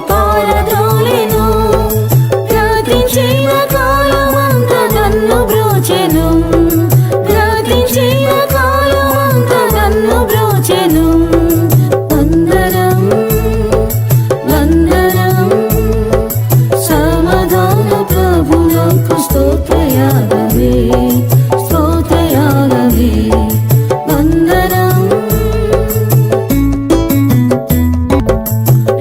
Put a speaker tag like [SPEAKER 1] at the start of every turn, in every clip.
[SPEAKER 1] పారద్రోలెను. గతించిన కాలమంతా నన్ను బ్రోచెను, గతించిన కాలమంతా నన్ను బ్రోచెను. వందనం వందనం సమాధాన ప్రభువుకు స్తోత్రయాగమే, స్తోత్రయాగమే. వందనం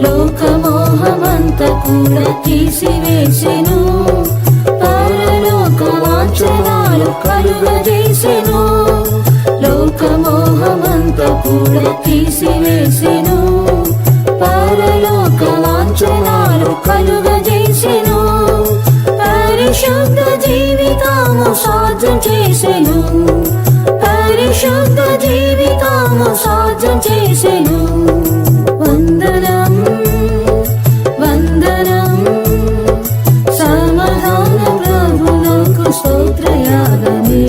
[SPEAKER 1] లోకమోహమంతా కూడా తీసివేసెను, పరలోక వాంఛనాలు కలుగజేసెను. లోకమోహమంతా కూడా తీసివేసెను, పరలోక వాంఛనాలు కలుగజేసెను. పరిశుద్ధ జీవితము సాధ్యం చేసెను, పరిశుద్ధ జీవితము సాధ్యం చేసెను. వందనం వందనం సమాధాన ప్రభువుకు స్తోత్రయాగమే,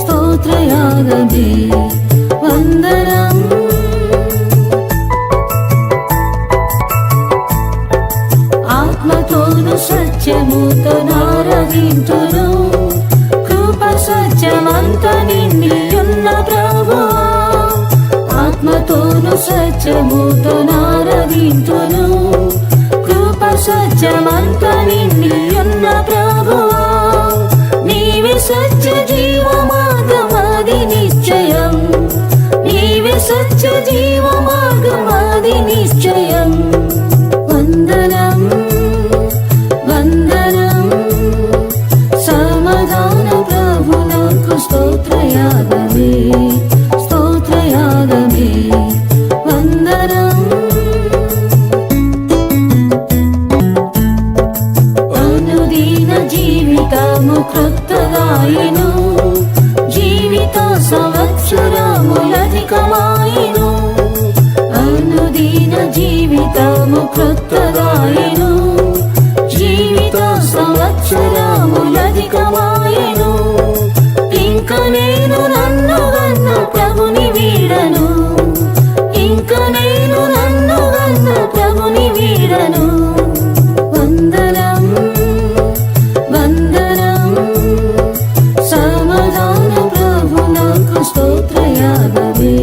[SPEAKER 1] స్తోత్రయాగమే. వందనం ఆత్మతోను సత్యముతో నారదింతును, కృప సత్యమంత నిండియున్న ప్రభువా. ఆత్మతోను సత్యముతో నారదింతును, కృప సత్యమంత నిండియున్న ప్రభువా. నీవే సత్య జీవ మార్గమది నిశ్చయం, నీవే సత్య జీవ మార్గమది నిశ్చయం. వందనం వందనం సమాధాన ప్రభువుకు స్తోత్రయాగమే, స్తోత్రయాగమే. వందనం అనుదిన జీవితము క్రొత్తగాయెను, జీవిత సంవత్సరములధికమాయెను. అనుదిన జీవితము క్రొత్తగాయెను, జీవిత సంవత్సరములధికమాయెను. ఇంక నేను నన్ను గన్న ప్రభుని వీడను, ఇంక నేను నన్ను గన్న ప్రభుని వీడను. వందనం వందనం సమాధాన ప్రభువుకు స్తోత్రయాగమే,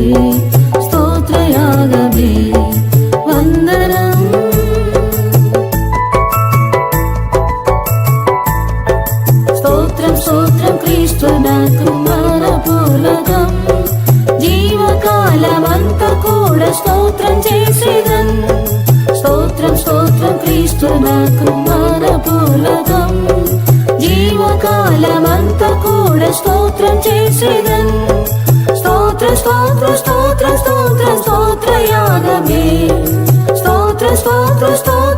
[SPEAKER 1] స్తోత్రయాగమే. వందనం స్తోత్రం స్తోత్రం క్రీస్తు నాకు మనపూలకం, జీవకాలమంతా కూడా స్తోత్రం చేసేదన్. స్తోత్రం స్తోత్రం క్రీస్తు నాకు మనపూలకం, జీవకాలమంతా కూడా స్తోత్రం చేసేదన్. స్తోత్ర స్తోత్ర స్తోత్ర స్తోత్ర స్తోత్రయాగమే, స్తోత్ర స్తోత్ర స్తోత్ర